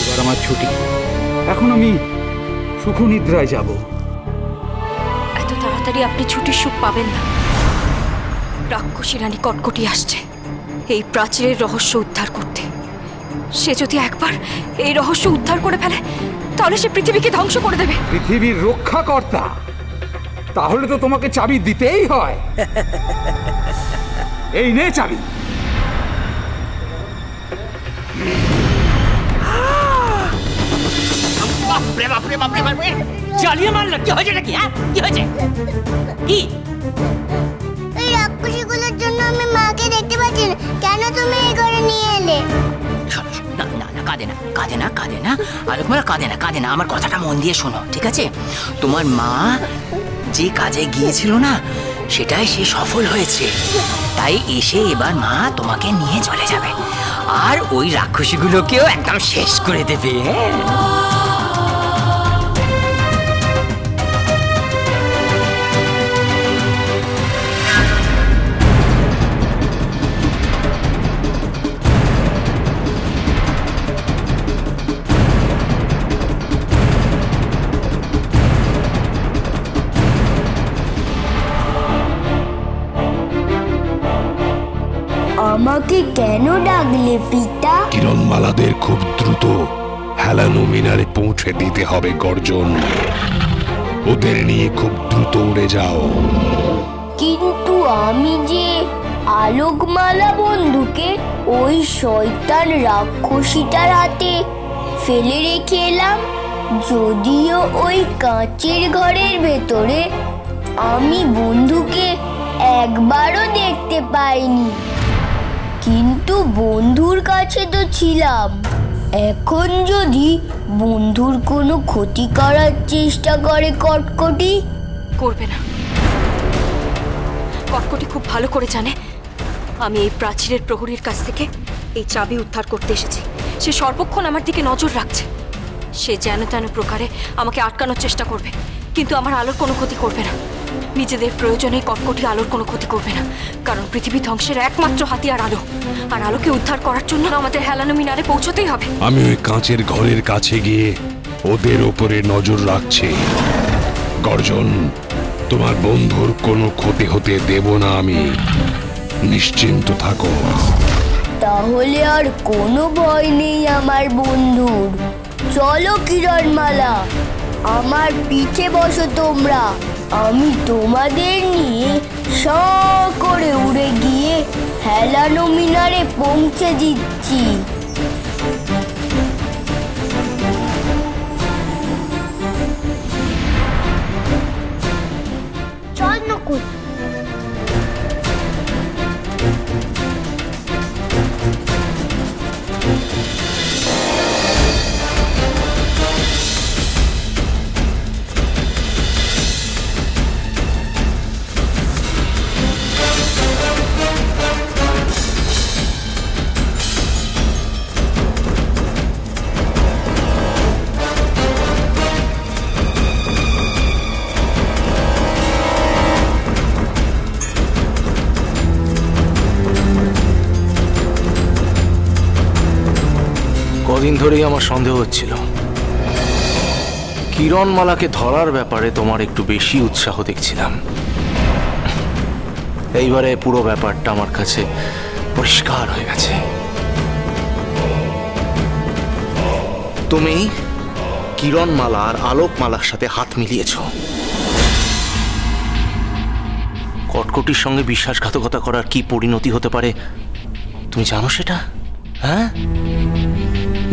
এবার আমার ছুটি, এখন আমি সুখনিদ্রায় যাব। এত তাড়াতাড়ি আপনি ছুটির সুখ পাবেন না। রাক্ষসী রানী কটকটি আসছে এই প্রাচীরের রহস্য উদ্ধার করতে। সে যদি একবার এই রহস্য উদ্ধার করে ফেলে তাহলে সে পৃথিবীকে ধ্বংস করে দেবে। পৃথিবীর রক্ষাকর্তা, তাহলে তো তোমাকে চাবি দিতেই হয়। এই নে চাবি। বাপরে বাপরে বাপরে বাপরে, জ্বালিয়ে মারলো। কি হয়েছে নাকি? হ্যাঁ, কি হয়েছে? কি? এই রাক্ষসীগুলোর জন্য আমি মাকে দেখতে পাচ্ছি না। কেন তুমি এই ঘরে নিয়ে এলে? না না না, কাঁদে না কাঁদে না কাঁদে না আলোকমালা, কাঁদে না কাঁদে না। আমার কথাটা মন দিয়ে শোনো, ঠিক আছে? তোমার মা যে কাজে গিয়েছিল না, সেটাই সে সফল হয়েছে। তাই এসে এবার মা তোমাকে নিয়ে চলে যাবে, আর ওই রাক্ষসীগুলোকেও একদম শেষ করে দেবে। আমাকে কেন ডাকলে পিতা? কিরণমালাদের খুব দ্রুত হেলানো মিনারে পৌঁছে দিতে হবে গর্জন। ওদের নিয়ে খুব দ্রুত উড়ে যাও। কিন্তু আমি যে আলোকমালা বন্ধুকে ওই শয়তান রাক্ষসীটার হাতে ফেলে রেখে এলাম। যদিও ওই কাঁচের ঘরের ভেতরে আমি বন্ধুকে একবারও দেখতে পাইনি, কিন্তু বন্ধুর কাছে তো ছিলাম। এখন যদি বন্ধুর কোনো ক্ষতি করার চেষ্টা করে কটকটি? করবে না। কটকটি খুব ভালো করে জানে আমি এই প্রাচীরের প্রহরীর কাছ থেকে এই চাবি উদ্ধার করতে এসেছি। সে সর্বক্ষণ আমার দিকে নজর রাখছে। সে যেন তেন প্রকারে আমাকে আটকানোর চেষ্টা করবে, কিন্তু আমার আলোর কোনো ক্ষতি করবে না। নিজেদের প্রয়োজনে কটকটি আলোর কোনো ক্ষতি করবে না, কারণ পৃথিবী ধ্বংসের একমাত্র হাতিয়ার আলো। আর আলোকে উদ্ধার করার জন্য আমাদের হেলানো মিনারে পৌঁছতেই হবে। আমি ওই কাঁচের ঘরের কাছে গিয়ে ওদের ওপরে নজর রাখছি। গর্জন, তোমার বন্ধুর কোনো ক্ষতি হতে দেব না আমি, নিশ্চিন্ত থাকো। তাহলে আর কোনো ভয় নেই আমার বন্ধুর। চলো কিরণমালা, আমার পিঠে বসো তোমরা। আমি তোমাদের নিয়ে সাঁ করে উড়ে গিয়ে হেলানো মিনারে পৌঁছে দিচ্ছি। চল নকুল। কদিন ধরেই আমার সন্দেহ হচ্ছিল কিরণমালাকে ধরার ব্যাপারে তোমার একটু বেশি উৎসাহ দেখছিলাম। এইবারে পুরো ব্যাপারটা আমার কাছে পরিষ্কার হয়ে গেছে। তুমি কিরণমালা আর আলোকমালার সাথে হাত মিলিয়েছ। কটকটির সঙ্গে বিশ্বাসঘাতকতা করার কি পরিণতি হতে পারে তুমি জানো সেটা? হ্যাঁ,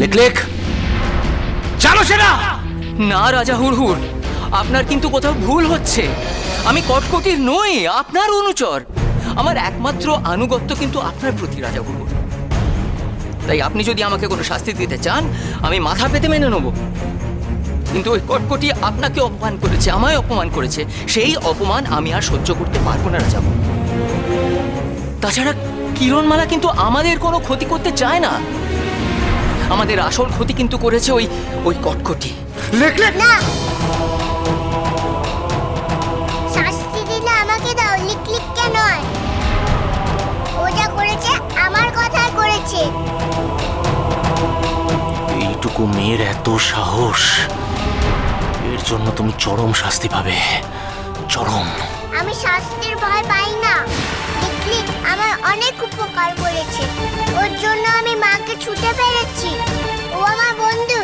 লেখ লেখ, জানো সেটা? না রাজা হুড়হুড়, আপনার কিন্তু কোথাও ভুল হচ্ছে। আমি কটকটির নই, আপনার অনুচর। আমার একমাত্র আনুগত্য কিন্তু আপনার প্রতি রাজা হুড়হুড়। তাই আপনি যদি আমাকে কোনো শাস্তি দিতে চান, আমি মাথা পেতে মেনে নেব। কিন্তু ওই কটকটি আপনাকে অপমান করেছে, আমায় অপমান করেছে। সেই অপমান আমি আর সহ্য করতে পারবো না রাজা। তাছাড়া কিরণমালা কিন্তু আমাদের কোনো ক্ষতি করতে চায় না। আমাদের আসল ক্ষতি কিন্তু করেছে ওই কটকটি। লেখ লেখ না, শাস্তি দিলে আমাকে দাও, লিক লিক কেন? ও মেয়ের এত সাহস, এর জন্য তুমি চরম শাস্তি পাবে, চরম। আমি শাস্তির ভয় পাই না। দেখলি আমার অনেক উপকার করেছে, ওর জন্য আমি মাকে ছুটে পেরেছি। ও আমার বন্ধু,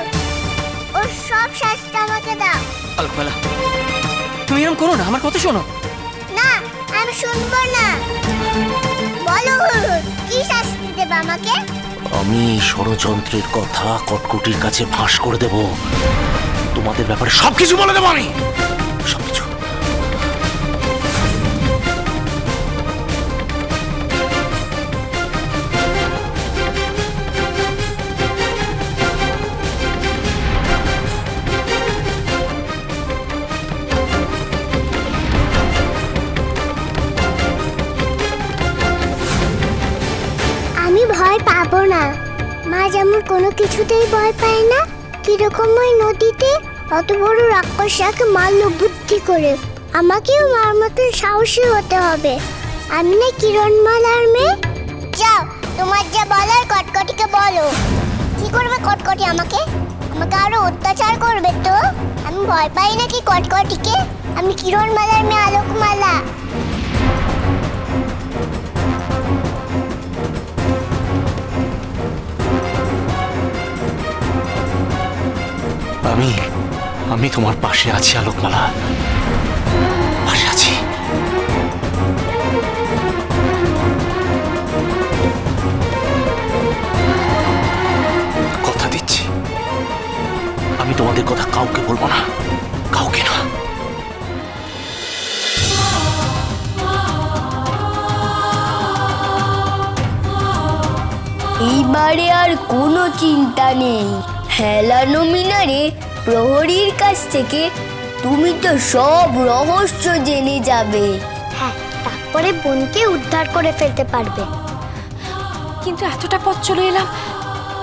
ওর সব শাস্তি আমাকে দাও। আলোকমালা, তুমি এরকম করো না, আমার কথা শোনো। না, আমি শুনবো না। বলো হুড়হুড়, কি শাস্তি দেবে আমাকে? আমি এই ষড়যন্ত্রের কথা কটকটির কাছে ফাঁস করে দেব। তোমাদের ব্যাপারে সবকিছু বলে দেবো আমি, সবকিছু। আমি ভয় পাবো না। মা যেমন কোনো কিছুতেই ভয় পায় না, কিরকম ওই নদীতে অত বড় রাক্ষসাকে মারল বুদ্ধি করে, আমাকেও মার মতন সাহসী হতে হবে। আমি না কিরণমালার মেয়ে। যাও, তোমার যা বলার কটকটিকে বলো। কি করবে কটকটি আমাকে? আমাকে আরো অত্যাচার করবে তো? আমি ভয় পাই নাকি কটকটিকে? আমি কিরণমালার মেয়ে আলোকমালা। আমি তোমার পাশে আছি আলোকমালা, পাশে আছি। কথা দিচ্ছি, আমি তোমাদের কথা কাউকে বলবো না, কাউকে না। এইবারে আর কোনো চিন্তা নেই। হেলানো মিনারে প্রহরীর কাছ থেকে তুমি তো সব রহস্য জেনে যাবে। হ্যাঁ, তারপরে বোনকে উদ্ধার করে ফেলতে পারবে। কিন্তু এতটা পথ চলে এলাম,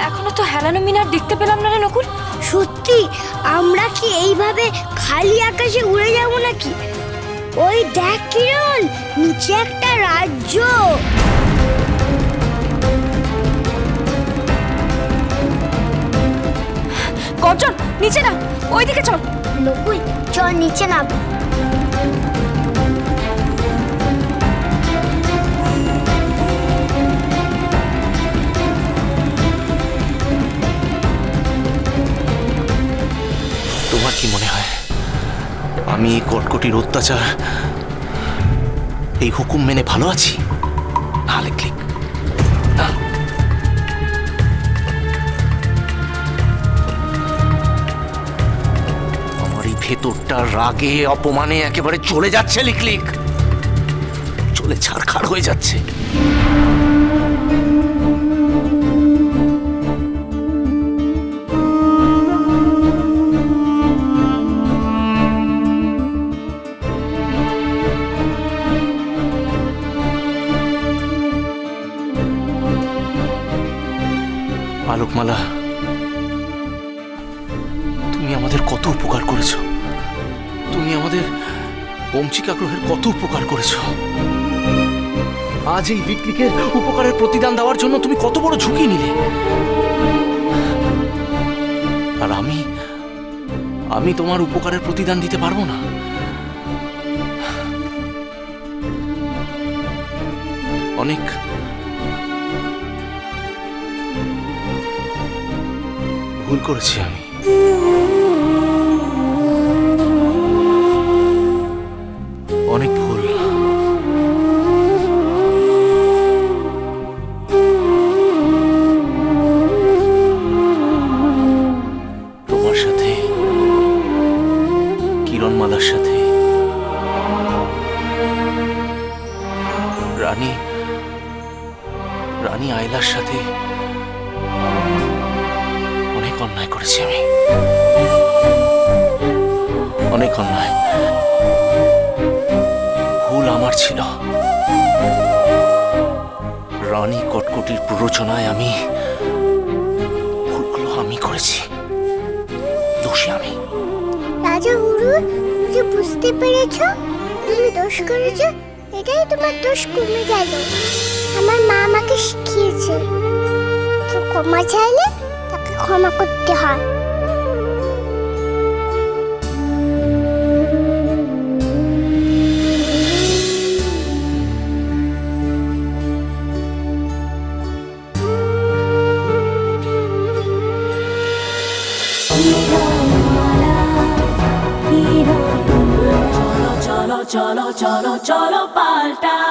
এখনো তো হেলানো মিনার দেখতে পেলাম না রে নকুল। সত্যি আমরা কি এইভাবে খালি আকাশে উড়ে যাব নাকি? ওই দেখ কিরণ, নিচে একটা রাজ্য। গর্জন, নিচে না, ওইদিকে চল। নকুল, চল নিচে নাম। তোমার কি মনে হয় আমি এই কটকটির অত্যাচার, এই হুকুম মেনে ভালো আছি? না লিকলিক, না। আমার এই ভেতরটা রাগে অপমানে একেবারে চলে যাচ্ছে লিকলিক, চলে ছারখার হয়ে যাচ্ছে। আলোকমালা, তুমি আমাদের কত উপকার করেছো, তুমি আমাদের বংশীকাগ্রহের কত উপকার করেছো। আজ এই লিকলিকের উপকারের প্রতিদান দেওয়ার জন্য তুমি কত বড় ঝুঁকি নিলে। আর আমি তোমার উপকারের প্রতিদান দিতে পারবো না। অনেক ভুল করেছি আমি, অনেক ভুল। তোমার সাথে, কিরণমালার সাথে, রানী আয়লার সাথে অনেক অন্যায় করেছি আমি, অনেক অন্যায়। ভুল আমার ছিল। রানী কটকটির প্ররোচনায় ভুলগুলো আমি করেছি, দোষী আমি। রাজা হুড়হুড়, তুমি বুঝতে পেরেছ তুমি দোষ করেছ, এটাই তোমার দোষ কমে গেল। আমার মা আমাকে শিখিয়েছে, কেউ ক্ষমা চাইলে তাকে ক্ষমা করতে হয়। cholo, cholo, cholo, cholo, palta.